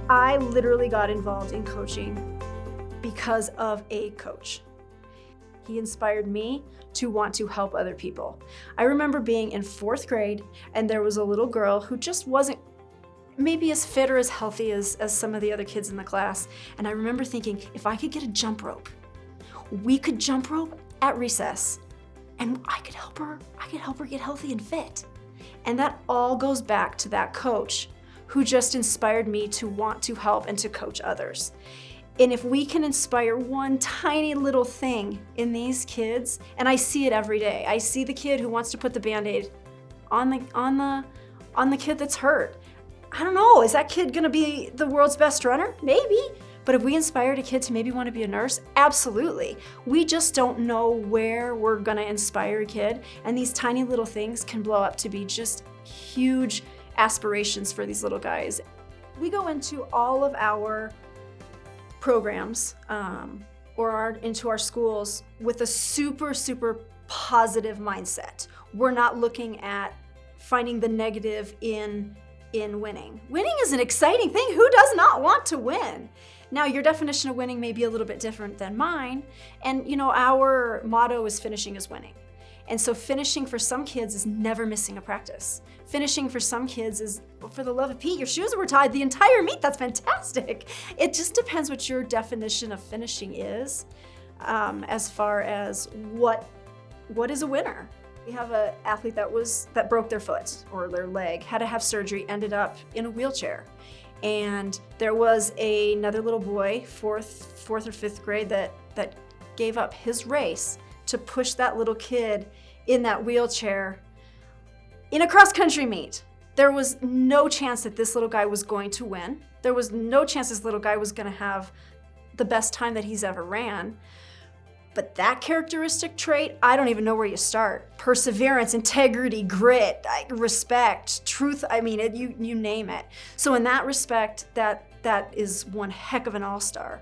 I literally got involved in coaching because of a coach. He inspired me to want to help other people. I remember being in 4th grade and there was a little girl who just wasn't maybe as fit or as healthy as some of the other kids in the class. And I remember thinking, if I could get a jump rope, we could jump rope at recess and I could help her get healthy and fit. And that all goes back to that coach who just inspired me to want to help and to coach others. And if we can inspire one tiny little thing in these kids, and I see it every day. I see the kid who wants to put the Band-Aid on the kid that's hurt. I don't know, is that kid gonna be the world's best runner? Maybe. But if we inspired a kid to maybe want to be a nurse, absolutely. We just don't know where we're gonna inspire a kid, and these tiny little things can blow up to be just huge aspirations for these little guys. We go into all of our programs into our schools with a super positive mindset. We're not looking at finding the negative in winning. Winning is an exciting thing. Who does not want to win? Now, your definition of winning may be a little bit different than mine, and our motto is finishing is winning. And so finishing for some kids is never missing a practice. Finishing for some kids is, for the love of Pete, your shoes were tied the entire meet. That's fantastic. It just depends what your definition of finishing is, as far as what is a winner. We have an athlete that broke their foot or their leg, had to have surgery, ended up in a wheelchair. And there was another little boy, fourth or 5th grade, that gave up his race to push that little kid in that wheelchair in a cross-country meet. There was no chance that this little guy was going to win. There was no chance this little guy was gonna have the best time that he's ever ran. But that characteristic trait, I don't even know where you start. Perseverance, integrity, grit, respect, truth, you name it. So in that respect, that is one heck of an all-star.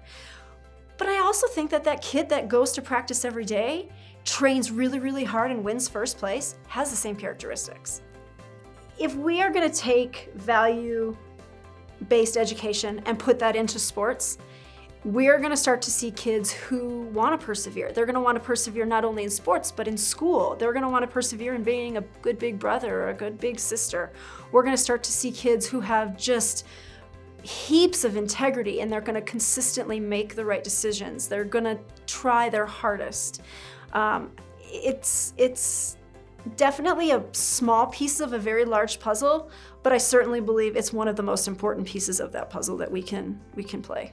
But I also think that kid that goes to practice every day, trains really hard and wins first place, has the same characteristics. If we are gonna take value-based education and put that into sports, we're gonna start to see kids who wanna persevere. They're gonna wanna persevere not only in sports, but in school. They're gonna wanna persevere in being a good big brother or a good big sister. We're gonna start to see kids who have just heaps of integrity, and they're gonna consistently make the right decisions. They're gonna try their hardest. It's definitely a small piece of a very large puzzle, but I certainly believe it's one of the most important pieces of that puzzle that we can play.